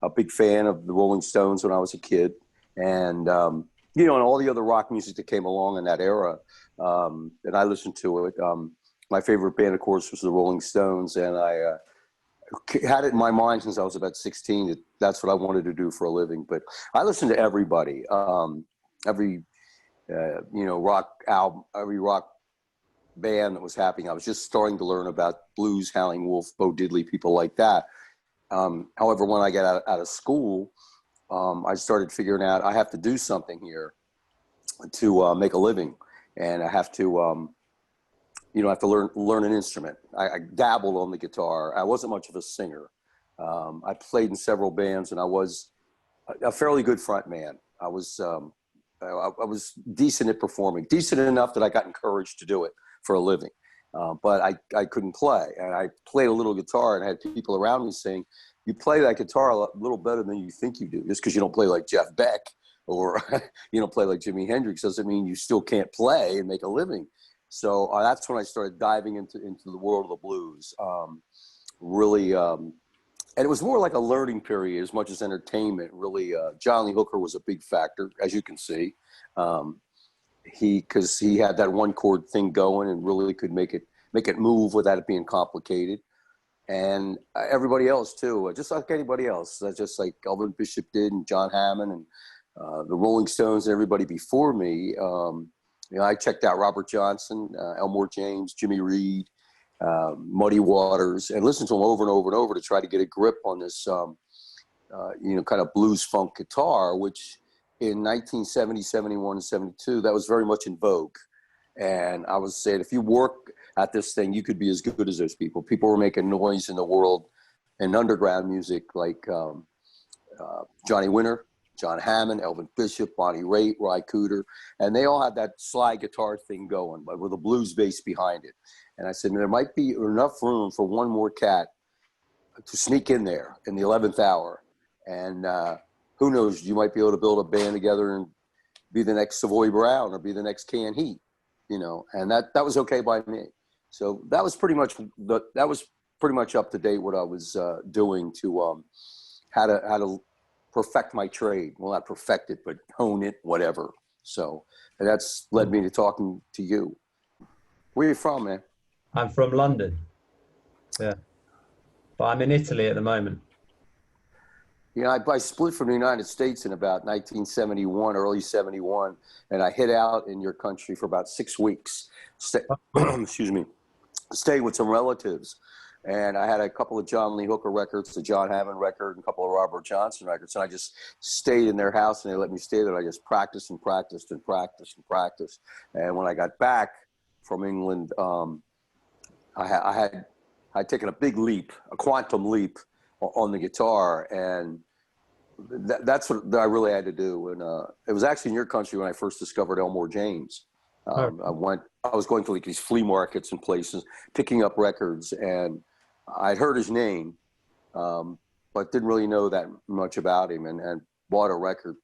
a big fan of the Rolling Stones when I was a kid, and and all the other rock music that came along in that era, and I listened to it. My favorite band, of course, was the Rolling Stones, and I had it in my mind since I was about 16 that that's what I wanted to do for a living. But I listened to everybody, every rock album, every rock band that was happening. I was just starting to learn about blues, Howling Wolf, Bo Diddley, people like that. However, when I got out of school, I started figuring out I have to do something here to make a living, and I have to I have to learn an instrument. I dabbled on the guitar. I wasn't much of a singer. I played in several bands, and I was a fairly good front man. I was decent at performing, decent enough that I got encouraged to do it for a living. But I couldn't play, and I played a little guitar, and I had people around me saying, "You play that guitar a little better than you think you do. Just because you don't play like Jeff Beck or you don't play like Jimi Hendrix doesn't mean you still can't play and make a living." So that's when I started diving into the world of the blues. Really, and it was more like a learning period as much as entertainment. Really, John Lee Hooker was a big factor, as you can see. Because he had that one chord thing going and really could make it move without it being complicated. And everybody else too, just like anybody else, just like Elvin Bishop did, and John Hammond, and the Rolling Stones, and everybody before me. I checked out Robert Johnson, Elmore James, Jimmy Reed, Muddy Waters, and listened to them over and over and over to try to get a grip on this, kind of blues funk guitar, which in 1970, 71, and 72, that was very much in vogue. And I was saying, if you work at this thing, you could be as good as those people. People were making noise in the world and underground music like Johnny Winter, John Hammond, Elvin Bishop, Bonnie Raitt, Ry Cooder, and they all had that slide guitar thing going, but with a blues bass behind it. And I said, there might be enough room for one more cat to sneak in there in the 11th hour. And who knows, you might be able to build a band together and be the next Savoy Brown or be the next Can Heat, and that was okay by me. So that was pretty much up to date what I was doing to how to perfect my trade. Well, not perfect it, but hone it, whatever. So, and that's led me to talking to you. Where are you from, man? I'm from London. Yeah. But I'm in Italy at the moment. I split from the United States in about 1971, early 71, and I hid out in your country for about 6 weeks. Excuse me. Stayed with some relatives. And I had a couple of John Lee Hooker records, the John Hammond record, and a couple of Robert Johnson records. And I just stayed in their house, and they let me stay there. I just practiced and practiced and practiced and practiced. And when I got back from England, I'd taken a big leap, a quantum leap on the guitar. And that's what I really had to do. And it was actually in your country when I first discovered Elmore James. I was going to like these flea markets and places, picking up records, and I'd heard his name, but didn't really know that much about him, and bought a record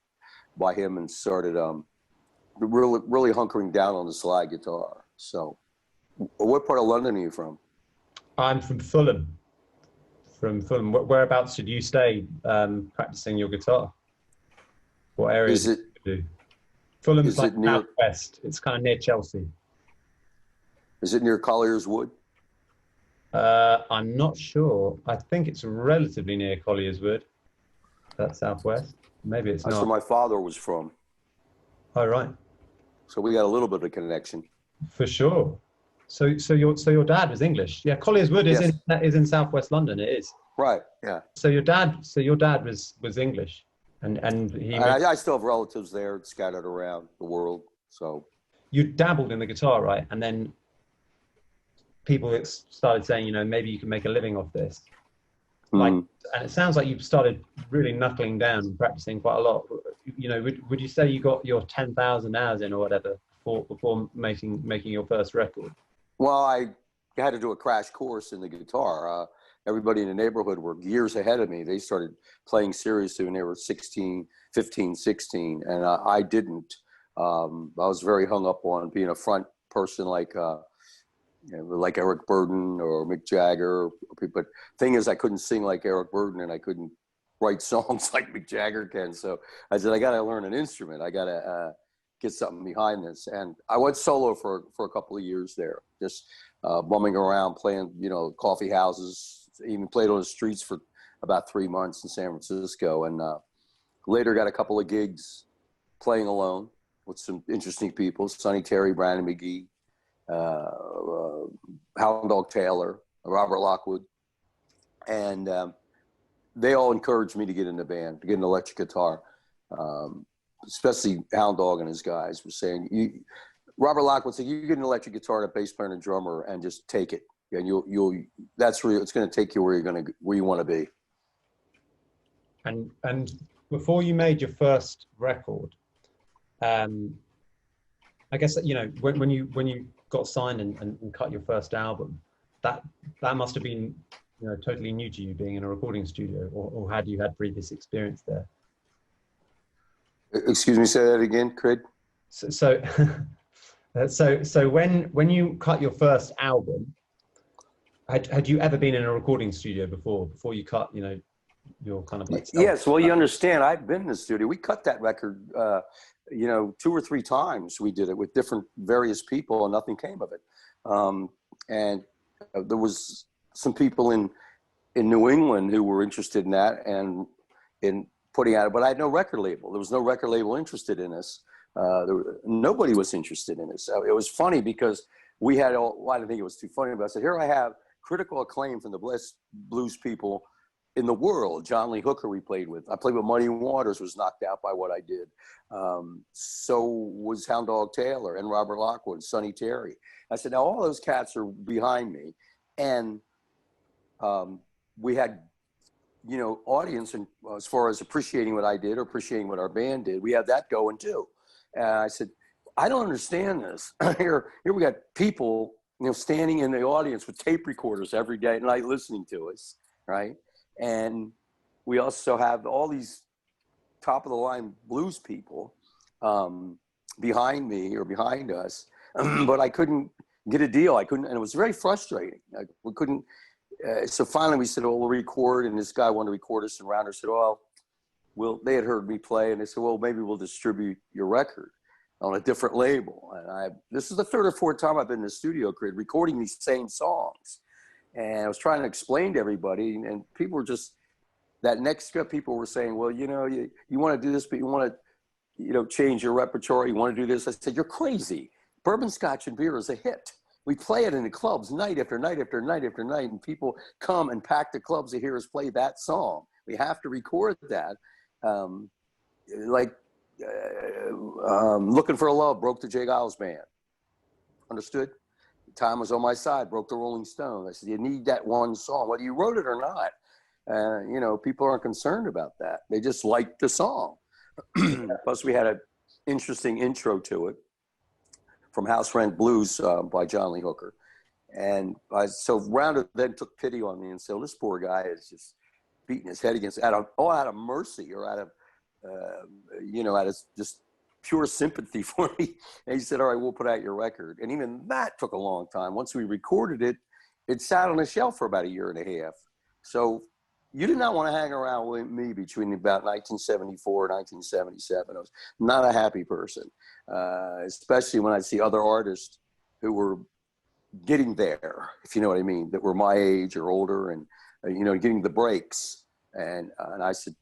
by him and started really hunkering down on the slide guitar. So what part of London are you from? I'm from Fulham. Whereabouts did you stay practicing your guitar? What area did you do? Fulham's like southwest. It's kind of near Chelsea. Is it near Collier's Wood? I'm not sure. I think it's relatively near Collier's Wood. That's southwest. Maybe it's not. That's where my father was from. Oh, right. So we got a little bit of a connection. For sure. So your dad was English. Yeah, Collier's Wood is in southwest London. It is. Right. Yeah. So your dad was English, and I still have relatives there scattered around the world. So you dabbled in the guitar, right? And then people started saying, maybe you can make a living off this. And it sounds like you've started really knuckling down and practicing quite a lot. Would you say you got your 10,000 hours in or whatever before making your first record? Well, I had to do a crash course in the guitar. Everybody in the neighborhood were years ahead of me. They started playing seriously when they were 15, 16, and I didn't. I was very hung up on being a front person like Eric Burdon or Mick Jagger. But thing is, I couldn't sing like Eric Burdon, and I couldn't write songs like Mick Jagger can. So I said, I got to learn an instrument. I got to get something behind this. And I went solo for a couple of years there, just bumming around, playing, you know, coffee houses, even played on the streets for about 3 months in San Francisco. And later got a couple of gigs playing alone with some interesting people, Sonny Terry, Brandon McGee, Hound Dog Taylor, Robert Lockwood. And they all encouraged me to get in the band, to get an electric guitar. Especially Hound Dog and his guys were saying, Robert Lockwood said, you get an electric guitar, a bass player and a drummer, and just take it. And that's where it's going to take you where you want to be. And before you made your first record, I guess, you know, when you got signed and cut your first album, that must have been, you know, totally new to you, being in a recording studio, or had you had previous experience there? Excuse me, say that again, Crid? So when you cut your first album, had you ever been in a recording studio before you cut, you know, your kind of like yes, well, you understand, I've been in the studio. We cut that record, you know, 2 or 3 times. We did it with different various people, and nothing came of it. And there was some people in New England who were interested in that and in putting out it, but I had no record label. There was no record label interested in us. Nobody was interested in us. It was funny because we had well, I didn't think it was too funny, but I said, here I have critical acclaim from the best blues people in the world. John Lee Hooker we played with. I played with Muddy Waters, was knocked out by what I did. So was Hound Dog Taylor and Robert Lockwood, Sonny Terry. I said, now all those cats are behind me. And we had, you know, audience, and as far as appreciating what I did or appreciating what our band did, we had that going too. And I said, I don't understand this. Here we got people, you know, standing in the audience with tape recorders every day and night listening to us, right? And we also have all these top of the line blues people behind me or behind us, but I couldn't get a deal. I couldn't, and it was very frustrating. We couldn't. So finally we said, oh, we'll record. And this guy wanted to record us, and Rounder said, oh, well, they had heard me play, and they said, well, maybe we'll distribute your record on a different label. And this is the 3rd or 4th time I've been in the studio, Crid, recording these same songs. And I was trying to explain to everybody, and people were just, that next step, people were saying, well, you know, you want to do this, but you want to, you know, change your repertoire. You want to do this. I said, you're crazy. Bourbon, Scotch, and beer is a hit. We play it in the clubs night after night after night after night, and people come and pack the clubs to hear us play that song. We have to record that. Looking for a Love broke the J. Giles Band. Understood? Time was on my side, broke the Rolling Stones. I said, you need that one song, whether you wrote it or not. You know, people aren't concerned about that. They just like the song. Plus, we had an interesting intro to it from House Rent Blues by John Lee Hooker. And so Rounder then took pity on me and said, well, this poor guy is just beating his head against, out of mercy, or out of, you know, out of just pure sympathy for me. And he said, all right, we'll put out your record. And even that took a long time. Once we recorded it, it sat on a shelf for about 1.5 years. So you did not want to hang around with me between about 1974 and 1977. I was not a happy person, especially when I see other artists who were getting there, if you know what I mean, that were my age or older, and, you know, getting the breaks. And I said,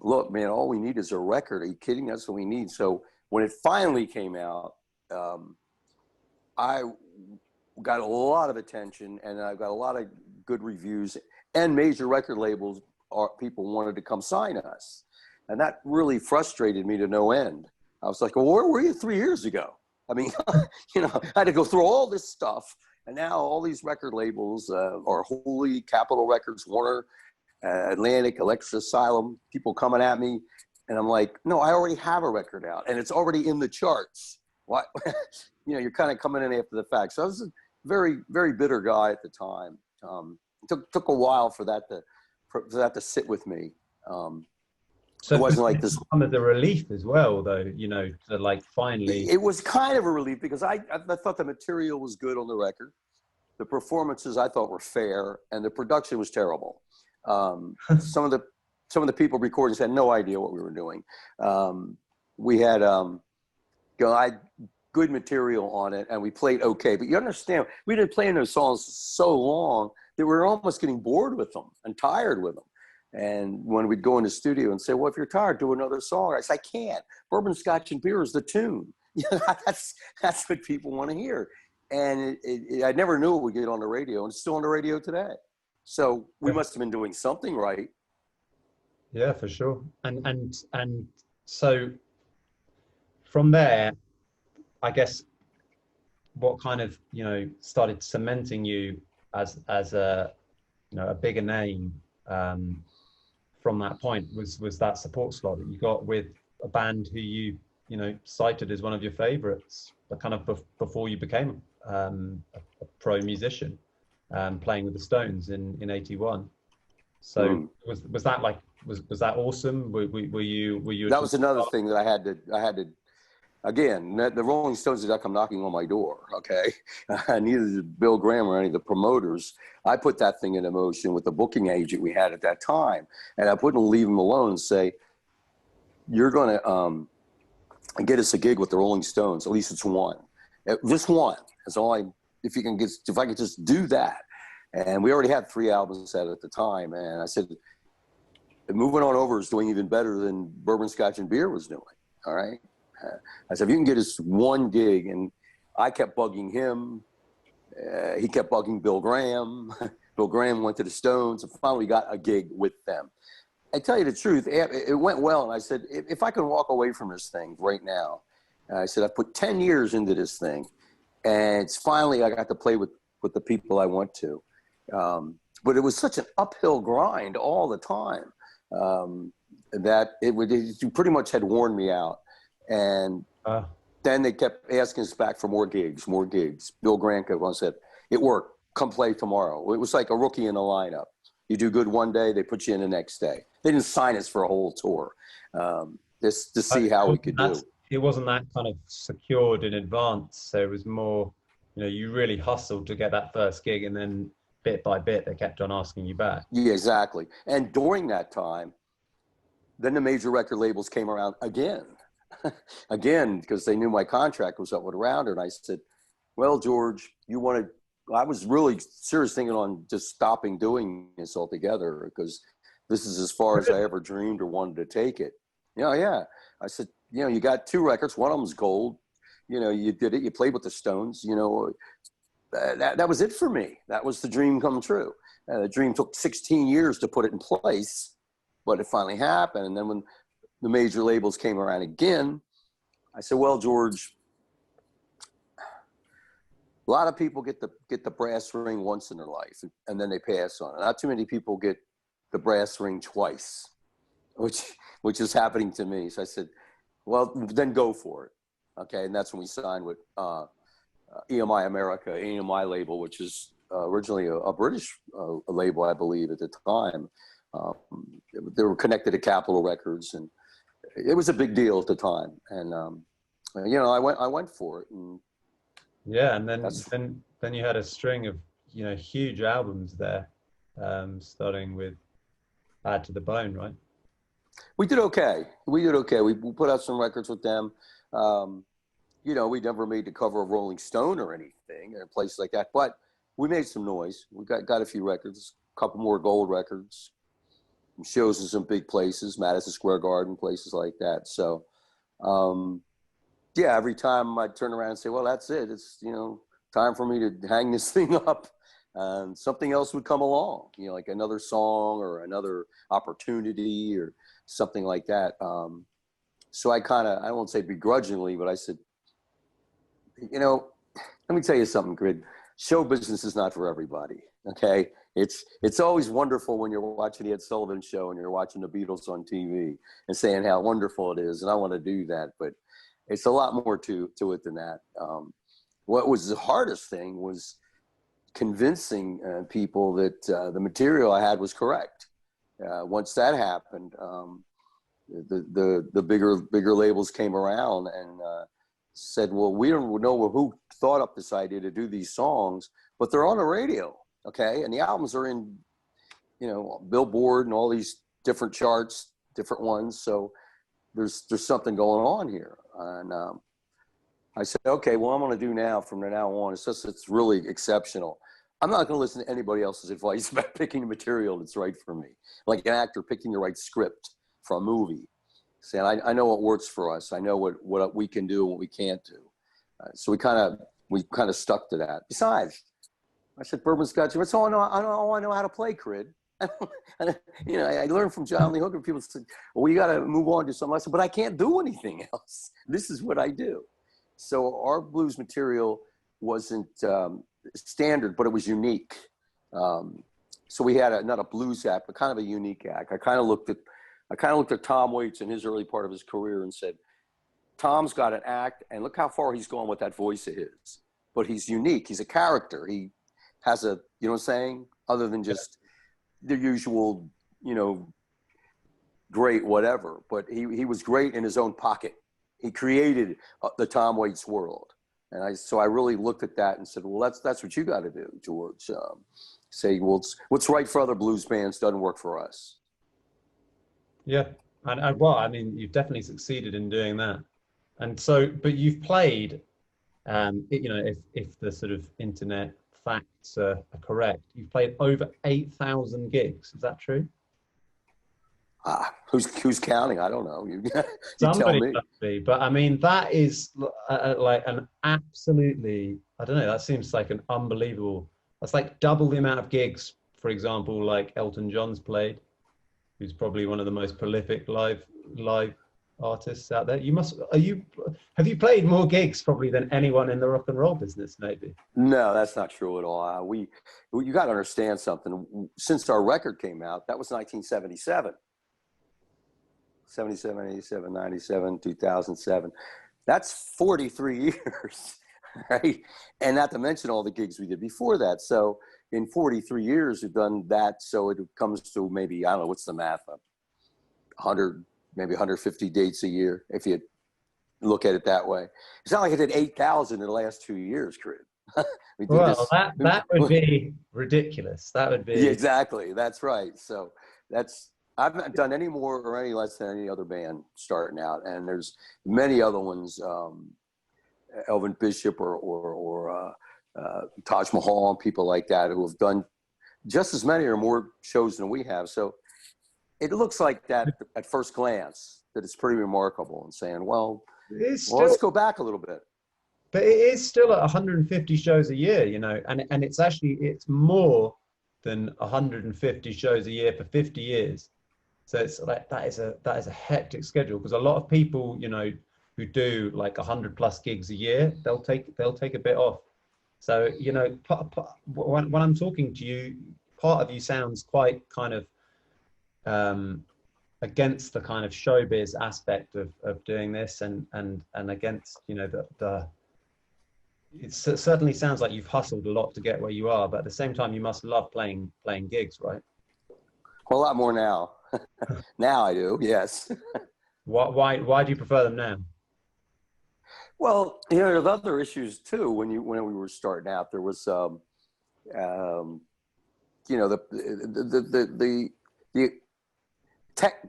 look, man, all we need is a record. Are you kidding? That's what we need. So when it finally came out, I got a lot of attention, and I got a lot of good reviews, and major record labels, people wanted to come sign us. And that really frustrated me to no end. I was like, well, where were you 3 years ago? I mean, you know, I had to go through all this stuff, and now all these record labels are Holy, Capitol Records, Warner, Atlantic, Electric Asylum, people coming at me. And I'm like, no, I already have a record out, and it's already in the charts. What? You know, you're kind of coming in after the fact. So I was a very, very bitter guy at the time. It took a while for that to sit with me. So it wasn't like this. Some of the relief as well, though, you know, to like finally. It was kind of a relief because I thought the material was good on the record. The performances I thought were fair, and the production was terrible. Some of the some of the people recording had no idea what we were doing. We had, I had good material on it, and we played okay. But you understand, we'd been playing those songs so long that we were almost getting bored with them and tired with them. And when we'd go in the studio and say, well, if you're tired, do another song. I said, I can't. Bourbon, Scotch, and Beer is the tune. That's what people want to hear. And I never knew it would get on the radio, and it's still on the radio today. So we must have been doing something right. Yeah, for sure. And so from there, I guess, what kind of, started cementing you as a, a bigger name from that point was that support slot that you got with a band who you cited as one of your favorites, but kind of before you became a pro musician, playing with the Stones in '81. So was that like was that awesome? Were you? That was another thing that I had to. Again, the Rolling Stones did not come knocking on my door, okay? Neither did Bill Graham or any of the promoters. I put that thing into motion with the booking agent we had at that time. And I wouldn't leave him alone and say, you're going to get us a gig with the Rolling Stones. At least it's one. Just one. That's all if I could just do that. And we already had 3 albums out at the time. And I said, moving on over is doing even better than Bourbon, Scotch, and Beer was doing, all right? I said, if you can get us one gig, and I kept bugging him. He kept bugging Bill Graham. Bill Graham went to the Stones and finally got a gig with them. I tell you the truth, it went well. And I said, if I can walk away from this thing right now, I said, I put 10 years into this thing, and it's finally I got to play with the people I want to. But it was such an uphill grind all the time that it pretty much had worn me out. And then they kept asking us back for more gigs. Bill Graham once said, it worked, come play tomorrow. It was like a rookie in the lineup. You do good one day, they put you in the next day. They didn't sign us for a whole tour, just to see how we could do. It wasn't that kind of secured in advance. So it was more, you really hustled to get that first gig, and then bit by bit, they kept on asking you back. Yeah, exactly. And during that time, then the major record labels came around again. Because they knew my contract was up with Rounder. And I said, well, George, I was really serious thinking on just stopping doing this altogether, because this is as far as I ever dreamed or wanted to take it. Yeah. I said, you got 2 records. One of them's gold. You did it. You played with the Stones. That was it for me. That was the dream come true. The dream took 16 years to put it in place, but it finally happened. And then when the major labels came around again, I said, well, George, a lot of people get the brass ring once in their life, and then they pass on it. Not too many people get the brass ring twice, which is happening to me. So I said, well, then go for it. Okay. And that's when we signed with EMI America, EMI label, which is originally a British label, I believe, at the time. They were connected to Capitol Records, and it was a big deal at the time. And I went for it. And yeah, and then you had a string of huge albums there, starting with Add to the Bone, right? We did okay. We put out some records with them. We never made the cover of Rolling Stone or anything, or places like that, but we made some noise. We got a few records, a couple more gold records, some shows in some big places, Madison Square Garden, places like that. So, every time I'd turn around and say, well, that's it. It's, time for me to hang this thing up. And something else would come along, like another song or another opportunity or something like that. So I won't say begrudgingly, but I said, let me tell you something, Crid. Show business is not for everybody, okay? It's always wonderful when you're watching the Ed Sullivan Show and you're watching the Beatles on TV and saying how wonderful it is, and I want to do that, but it's a lot more to it than that. What was the hardest thing was convincing people that the material I had was correct. Once that happened, the bigger labels came around and said, well, we don't know who thought up this idea to do these songs, but they're on the radio, okay? And the albums are in, Billboard and all these different charts, different ones. So there's something going on here. And I said, okay, what I'm going to do now from now on, it's really exceptional. I'm not going to listen to anybody else's advice about picking the material that's right for me. Like an actor picking the right script for a movie. Saying, I know what works for us. I know what we can do and what we can't do. So we kind of stuck to that. Besides, I said, Bourbon's got you. That's all I know how to play, Crid. And, I learned from John Lee Hooker. People said, well, you got to move on to something. I said, but I can't do anything else. This is what I do. So our blues material wasn't standard, but it was unique. So we had not a blues act, but kind of a unique act. I kind of looked at Tom Waits in his early part of his career and said, Tom's got an act, and look how far he's gone with that voice of his. But he's unique. He's a character. He has you know what I'm saying? Other than just the usual, great whatever. But he was great in his own pocket. He created the Tom Waits world. And so I really looked at that and said, well, that's what you got to do, George. Say, well, what's right for other blues bands doesn't work for us. Yeah. And well, I mean, you've definitely succeeded in doing that. And so, but you've played, if the sort of internet facts are correct, you've played over 8,000 gigs. Is that true? Who's counting? I don't know. You Somebody tell me. must be, but I mean, that is like an absolutely, I don't know, that seems like an unbelievable, that's like double the amount of gigs, for example, like Elton John's played, who's probably one of the most prolific live artists out there. Have you played more gigs probably than anyone in the rock and roll business, maybe? No, that's not true at all. You got to understand something. Since our record came out, that was 1977. 77, 87, 97, 2007. That's 43 years, right? And not to mention all the gigs we did before that. So in 43 years, we've done that. So it comes to maybe, I don't know, what's the math? 100, maybe 150 dates a year, if you look at it that way. It's not like I did 8,000 in the last 2 years, Crid. Well, that would be ridiculous. That would be. Yeah, exactly. That's right. So I've not done any more or any less than any other band starting out, and there's many other ones, Elvin Bishop or Taj Mahal and people like that who have done just as many or more shows than we have. So it looks like that at first glance that it's pretty remarkable, and saying, well, let's go back a little bit. But it is still at 150 shows a year, and it's more than 150 shows a year for 50 years. So it's like that is a hectic schedule, because a lot of people, who do like 100+ gigs a year, they'll take a bit off. So, when I'm talking to you, part of you sounds quite kind of against the kind of showbiz aspect of doing this, and against, it certainly sounds like you've hustled a lot to get where you are, but at the same time, you must love playing gigs, right? Well, a lot more now. Now I do, yes. Why do you prefer them now? Well, there's other issues too. When we were starting out, there was, the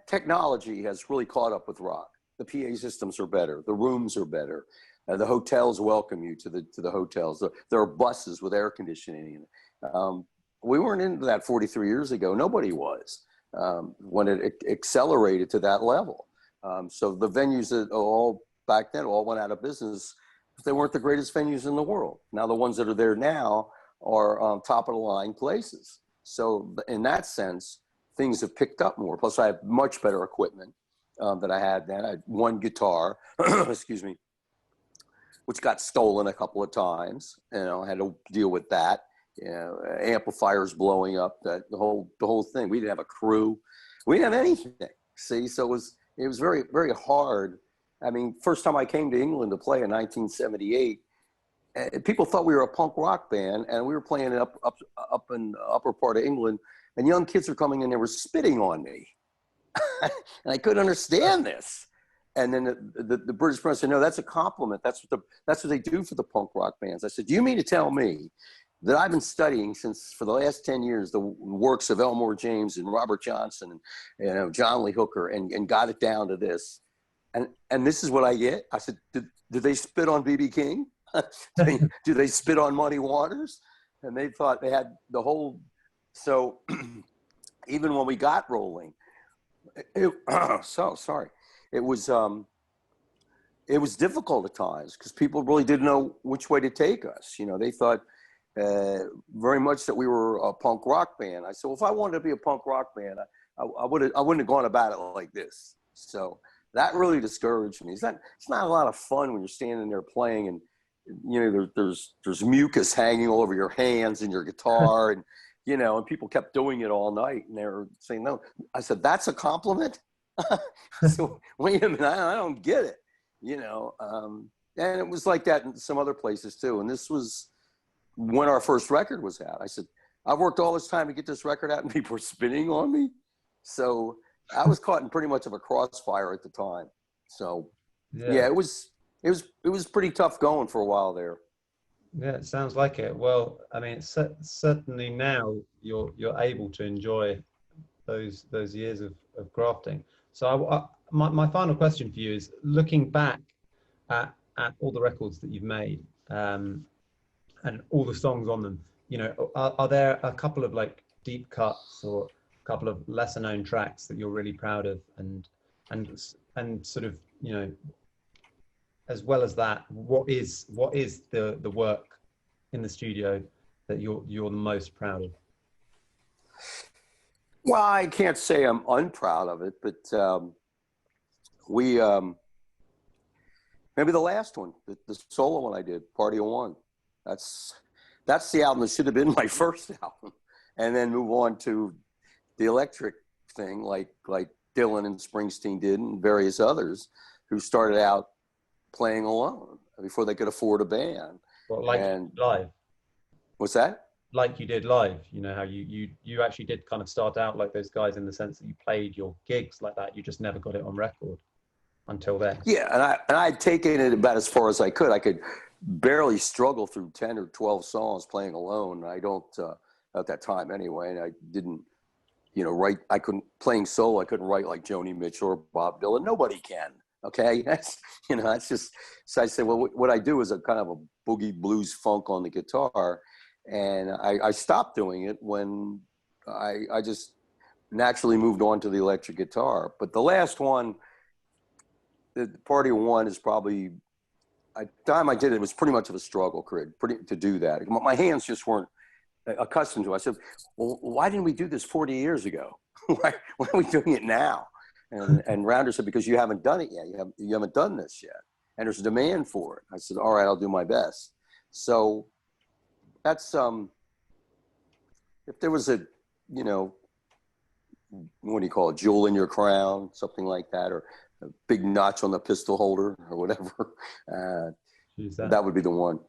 technology has really caught up with rock. The PA systems are better. The rooms are better. The hotels welcome you to the hotels. There are buses with air conditioning. We weren't into that 43 years ago. Nobody was. When it accelerated to that level. So the venues that all back then all went out of business. They weren't the greatest venues in the world. Now the ones that are there now are top of the line places. So in that sense, things have picked up more. Plus I have much better equipment than I had then. I had one guitar, excuse me, which got stolen a couple of times. I had to deal with that. Amplifiers blowing up, the whole thing. We didn't have a crew. We didn't have anything. See, so it was very, very hard. I mean, first time I came to England to play in 1978, people thought we were a punk rock band, and we were playing up in the upper part of England, and young kids were coming in, they were spitting on me. And I couldn't understand this. And then the British press said, no, that's a compliment. That's what they do for the punk rock bands. I said, do you mean to tell me that I've been studying since for the last 10 years, the works of Elmore James and Robert Johnson and, you know, John Lee Hooker, and got it down to this. And this is what I get. I said, did they spit on B.B. King? Do they spit on Muddy Waters? And they thought they had the whole, so even when we got rolling, so sorry, it was difficult at times because people really didn't know which way to take us. You know, they thought very much that we were a punk rock band. I said, well, if I wanted to be a punk rock band, I wouldn't have gone about it like this. So that really discouraged me. It's not a lot of fun when you're standing there playing and, you know, there's mucus hanging all over your hands and your guitar, and, you know, and people kept doing it all night, and they were saying no. I said, that's a compliment? So wait a minute, I don't get it, you know. And it was like that in some other places too. And this was when our first record was out. I said, I've worked all this time to get this record out and people were spitting on me. So I was caught in pretty much of a crossfire at the time. So yeah, it was pretty tough going for a while there. Yeah, it sounds like it. Well, I mean, certainly now you're able to enjoy those years of grafting. So my final question for you is, looking back at all the records that you've made, and all the songs on them, you know, are there a couple of like deep cuts or a couple of lesser known tracks that you're really proud of, and sort of, you know, as well as that, what is the work in the studio that you're the most proud of? Well, I can't say I'm unproud of it, but we maybe the last one, the solo one I did, Party of One. That's the album that should have been my first album, and then move on to the electric thing, like Dylan and Springsteen did, and various others who started out playing alone before they could afford a band. Well, like live. What's that? Like you did live, you know, how you actually did kind of start out like those guys in the sense that you played your gigs like that. You just never got it on record until then. Yeah, and I'd taken it about as far as I could. I could barely struggle through 10 or 12 songs playing alone. I don't, at that time anyway, and I didn't, you know, write. I couldn't, playing solo, I couldn't write like Joni Mitchell or Bob Dylan. Nobody can. Okay, that's, you know, that's just, so I said, well, what I do is a kind of a boogie blues funk on the guitar, and I stopped doing it when I just naturally moved on to the electric guitar. But the last one, the Party of One, is probably, at the time I did it, it was pretty much of a struggle, Crid, to do that. My hands just weren't accustomed to it. I said, well, why didn't we do this 40 years ago? why are we doing it now? And Rounder said, because you haven't done it yet. You haven't done this yet. And there's a demand for it. I said, all right, I'll do my best. So that's, if there was a, you know, what do you call it, jewel in your crown, something like that, or a big notch on the pistol holder or whatever, that would be the one.